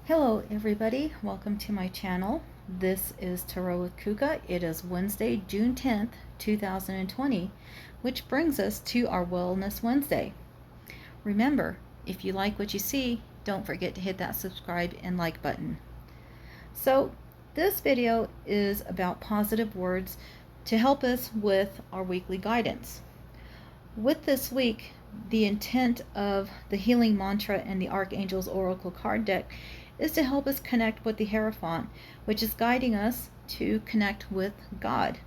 Hello everybody, welcome to my channel. This is Tarot with Kuka. It is Wednesday, June 10th, 2020, which brings us to our Wellness Wednesday. Remember, if you like what you see, don't forget to hit that subscribe and like button. So this video is about positive words to help us with our weekly guidance. With this week, the intent of the healing mantra and the Archangel's Oracle card deck is to help us connect with the Hierophant, which is guiding us to connect with God.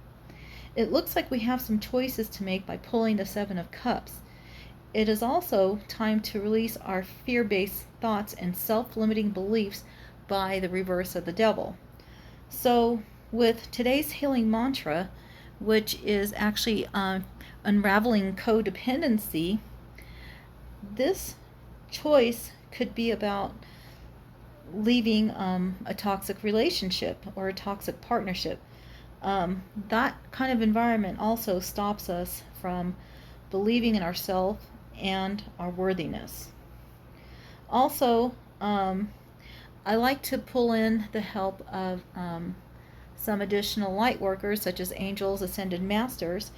It looks like we have some choices to make by pulling the Seven of Cups. It is also time to release our fear-based thoughts and self-limiting beliefs by the reverse of the Devil. So with today's healing mantra, which is actually unraveling codependency, this choice could be about leaving a toxic relationship or a toxic partnership. That kind of environment also stops us from believing in ourselves and our worthiness. Also, I like to pull in the help of some additional light workers such as angels, ascended masters.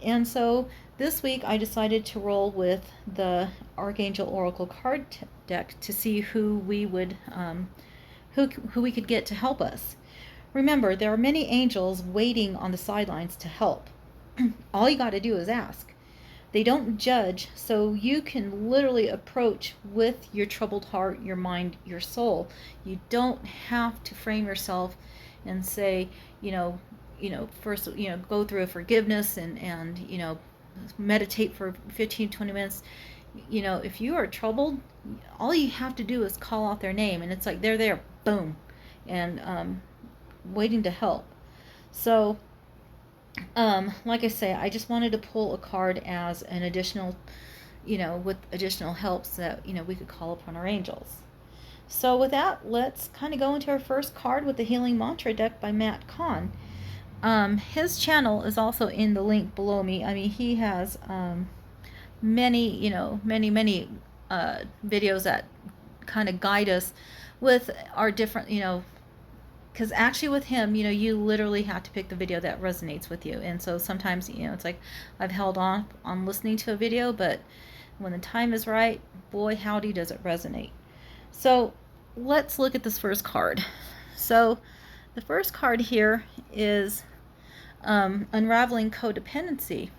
And so this week I decided to roll with the Archangel Oracle card deck to see who we would who we could get to help us. Remember, there are many angels waiting on the sidelines to help. All you got to do is ask. They don't judge, so you can literally approach with your troubled heart, your mind, your soul. You don't have to frame yourself and say, first, go through a forgiveness and meditate for 15-20 minutes. If you are troubled, all you have to do is call out their name, and it's like they're there, boom, and waiting to help. So like I say, I just wanted to pull a card as an additional, with additional helps that, we could call upon our angels. So with that, let's kind of go into our first card with the Healing Mantra deck by Matt Kahn. His channel is also in the link below me. I mean, he has many videos that kind of guide us with our different, because actually with him, you literally have to pick the video that resonates with you. And so sometimes, it's like I've held on listening to a video, but when the time is right, boy, howdy, does it resonate. So let's look at this first card. So the first card here is unraveling codependency.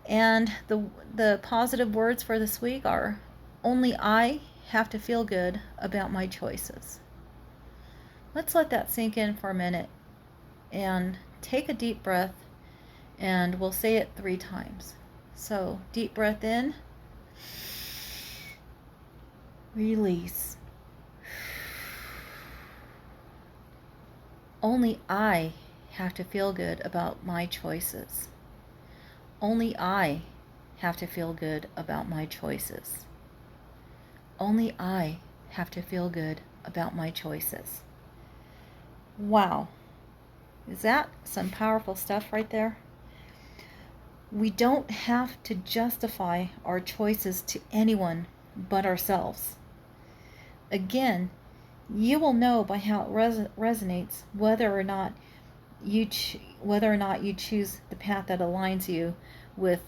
And the positive words for this week are, only I have to feel good about my choices. Let's let that sink in for a minute and take a deep breath, and we'll say it 3 times. So deep breath in, release. Only I have to feel good about my choices. Only I have to feel good about my choices. Only I have to feel good about my choices. Wow. Is that some powerful stuff right there? We don't have to justify our choices to anyone but ourselves. Again, you will know by how it resonates whether or not you choose the path that aligns you with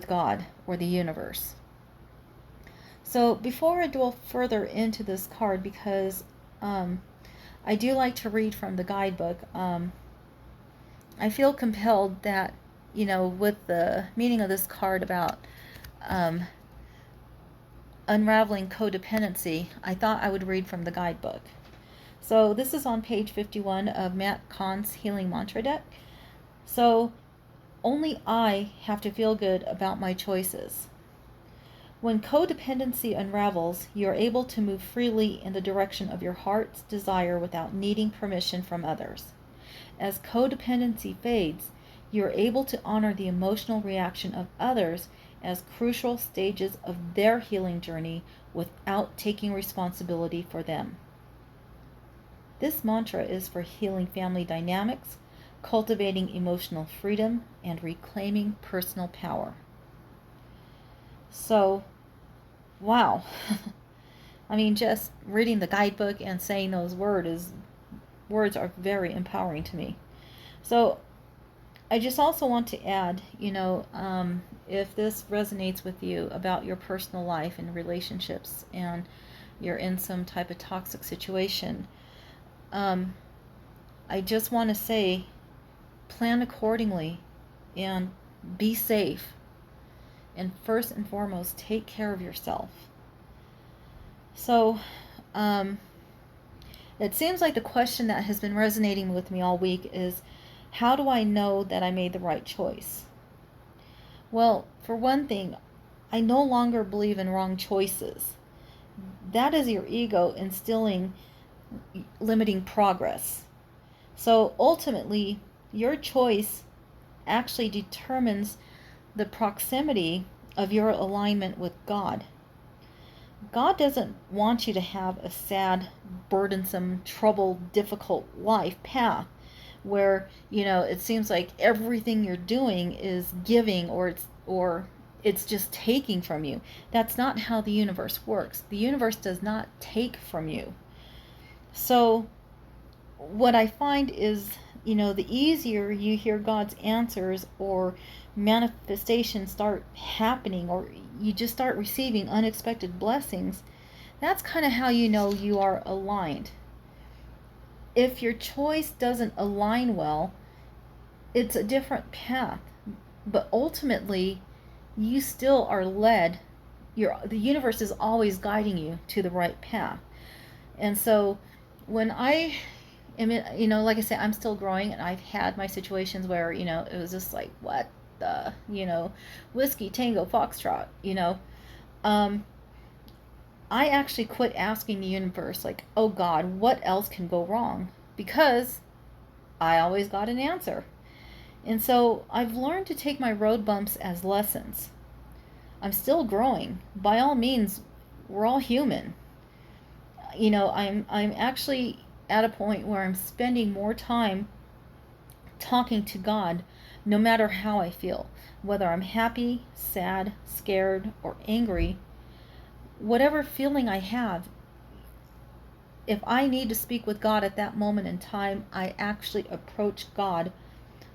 God or the universe. So before I delve further into this card, because I do like to read from the guidebook, I feel compelled that, with the meaning of this card about unraveling codependency, I thought I would read from the guidebook. So this is on page 51 of Matt Kahn's Healing Mantra deck. So, only I have to feel good about my choices. When codependency unravels, you are able to move freely in the direction of your heart's desire without needing permission from others. As codependency fades, you are able to honor the emotional reaction of others as crucial stages of their healing journey without taking responsibility for them. This mantra is for healing family dynamics, cultivating emotional freedom, and reclaiming personal power. So, wow. I mean, just reading the guidebook and saying those words are very empowering to me. So I just also want to add, if this resonates with you about your personal life and relationships, and you're in some type of toxic situation, I just want to say, plan accordingly and be safe. And first and foremost, take care of yourself. So, it seems like the question that has been resonating with me all week is, how do I know that I made the right choice? Well, for one thing, I no longer believe in wrong choices. That is your ego instilling limiting progress. So ultimately, your choice actually determines the proximity of your alignment with God. God doesn't want you to have a sad, burdensome, troubled, difficult life path where, it seems like everything you're doing is giving, or it's just taking from you. That's not how the universe works. The universe does not take from you. So what I find is, the easier you hear God's answers or manifestations start happening, or you just start receiving unexpected blessings, that's kind of how you know you are aligned. If your choice doesn't align well, it's a different path. But ultimately, you still are led. The universe is always guiding you to the right path. And so when I am in, like I said, I'm still growing, and I've had my situations where, it was just like, what the, whiskey, tango, foxtrot, I actually quit asking the universe, like, oh God, what else can go wrong? Because I always got an answer. And so I've learned to take my road bumps as lessons. I'm still growing. By all means, we're all human. I'm actually at a point where I'm spending more time talking to God, no matter how I feel, whether I'm happy, sad, scared, or angry. Whatever feeling I have, if I need to speak with God at that moment in time, I actually approach God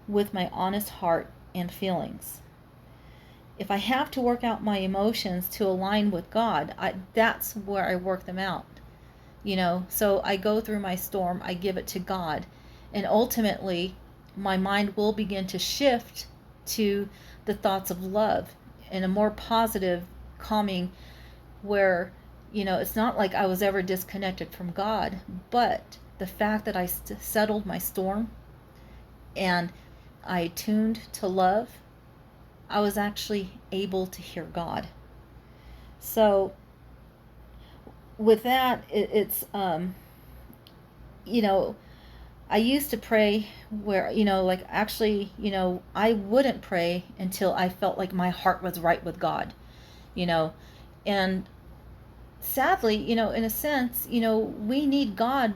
with my honest heart and feelings. If I have to work out my emotions to align with God, that's where I work them out. So I go through my storm, I give it to God, and ultimately my mind will begin to shift to the thoughts of love and a more positive, calming, where, it's not like I was ever disconnected from God, but the fact that I settled my storm and I tuned to love, I was actually able to hear God. So with that, it's I used to pray where, I wouldn't pray until I felt like my heart was right with God, and sadly, in a sense, we need God,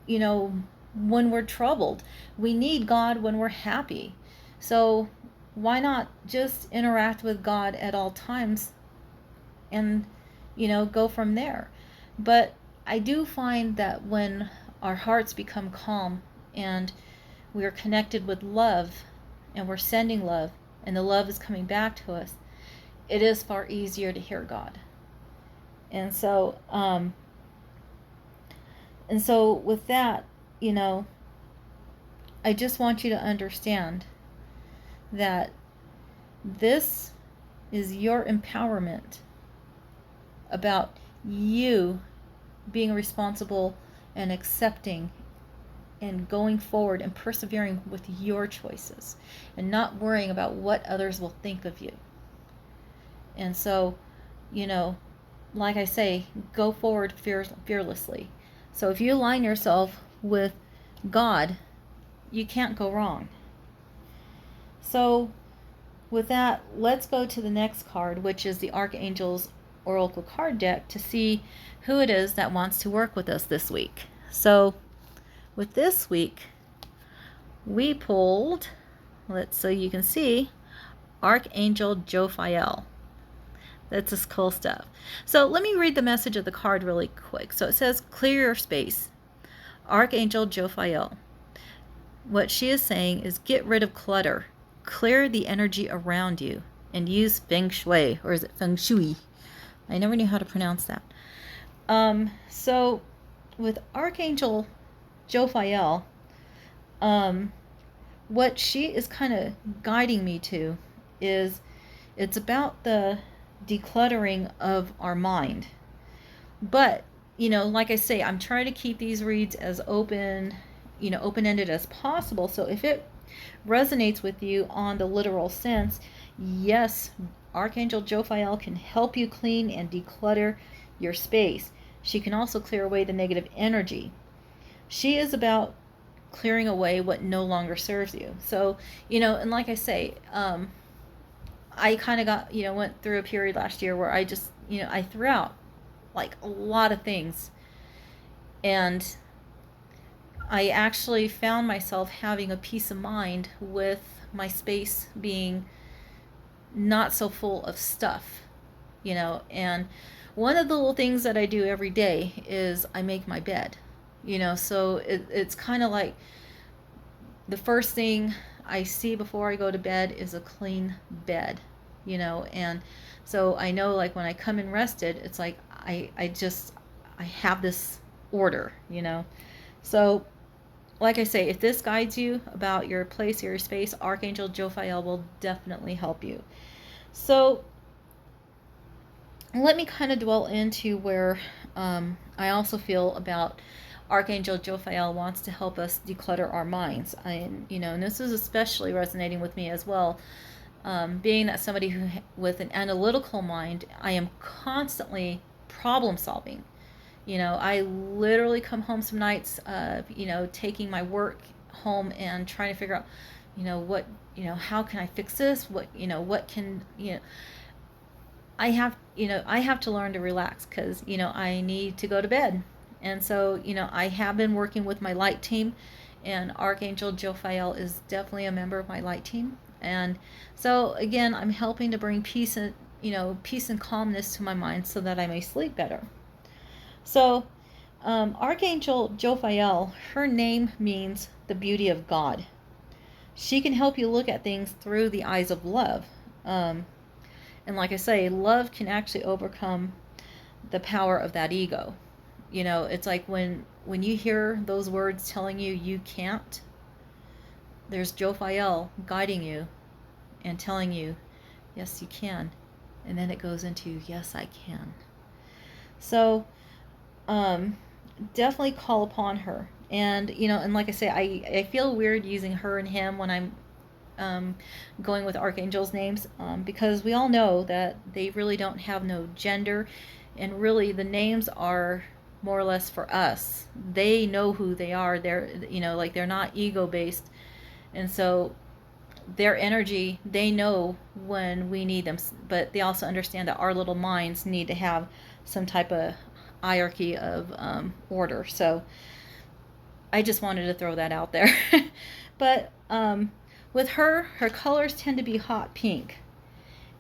when we're troubled. We need God when we're happy. So why not just interact with God at all times and, go from there? But I do find that when our hearts become calm and we are connected with love, and we're sending love, and the love is coming back to us, it is far easier to hear God. And so with that, I just want you to understand that this is your empowerment about you being responsible and accepting and going forward and persevering with your choices, and not worrying about what others will think of you. And so, like I say, go forward fearlessly. So if you align yourself with God, you can't go wrong. So with that, let's go to the next card, which is the Archangel's Oracle card deck, to see who it is that wants to work with us this week. So with this week, we pulled, so you can see, Archangel Joffael. That's just cool stuff. So let me read the message of the card really quick. So it says, clear your space. Archangel Joffael. What she is saying is get rid of clutter. Clear the energy around you and use feng shui, or is it feng shui? I never knew how to pronounce that. So with Archangel Joffael, what she is kind of guiding me to is it's about the decluttering of our mind. But, like I say, I'm trying to keep these reads as open-ended as possible. So if it resonates with you on the literal sense, yes, Archangel Jophiel can help you clean and declutter your space. She can also clear away the negative energy. She is about clearing away what no longer serves you. So, and like I say, I kind of went through a period last year where I just, I threw out like a lot of things. And I actually found myself having a peace of mind with my space being not so full of stuff, and one of the little things that I do every day is I make my bed, so it's kind of like the first thing I see before I go to bed is a clean bed, and so I know, like, when I come in rested, it's like I have this order, so like I say, if this guides you about your place or your space, Archangel Jophiel will definitely help you. So let me kind of dwell into where I also feel about Archangel Jophiel wants to help us declutter our minds. And this is especially resonating with me as well. Being that somebody with an analytical mind, I am constantly problem solving. I literally come home some nights, taking my work home and trying to figure out, what, how can I fix this? What can, I have to learn to relax because, I need to go to bed. And so, I have been working with my light team, and Archangel Jophiel is definitely a member of my light team. And so again, I'm helping to bring peace and, peace and calmness to my mind so that I may sleep better. So, Archangel Jophiel, her name means the beauty of God. She can help you look at things through the eyes of love. And like I say, love can actually overcome the power of that ego. It's like when you hear those words telling you you can't, there's Jophiel guiding you and telling you, yes, you can. And then it goes into, yes, I can. So, definitely call upon her. And, and like I say, I feel weird using her and him when I'm going with archangels' names, because we all know that they really don't have no gender, and really the names are more or less for us. They know who they are. They're, like, they're not ego-based, and so their energy, they know when we need them, but they also understand that our little minds need to have some type of hierarchy of order. So I just wanted to throw that out there. But with her colors tend to be hot pink,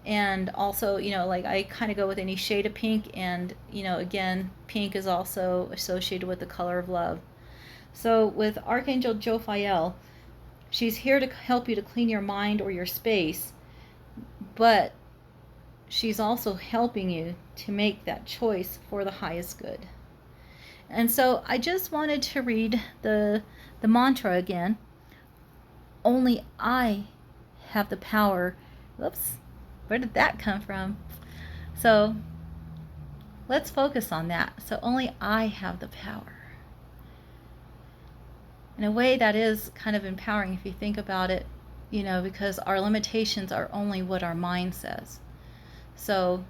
and also, like, I kind of go with any shade of pink, and again, pink is also associated with the color of love. So with Archangel Jophiel, she's here to help you to clean your mind or your space, but she's also helping you to make that choice for the highest good. And so I just wanted to read the mantra again. Only I have the power. Whoops, where did that come from? So let's focus on that. So only I have the power. In a way, that is kind of empowering if you think about it, because our limitations are only what our mind says. So,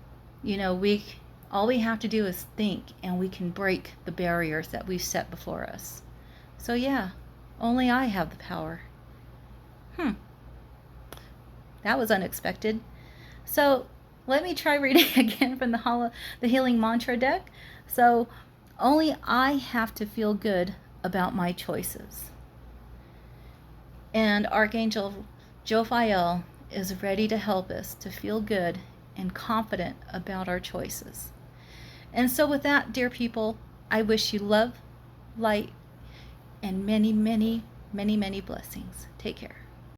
all we have to do is think, and we can break the barriers that we've set before us. So yeah, only I have the power. That was unexpected. So let me try reading again from the Healing Mantra deck. So, only I have to feel good about my choices. And Archangel Jophiel is ready to help us to feel good and confident about our choices. And so with that, dear people, I wish you love, light, and many, many, many, many blessings. Take care.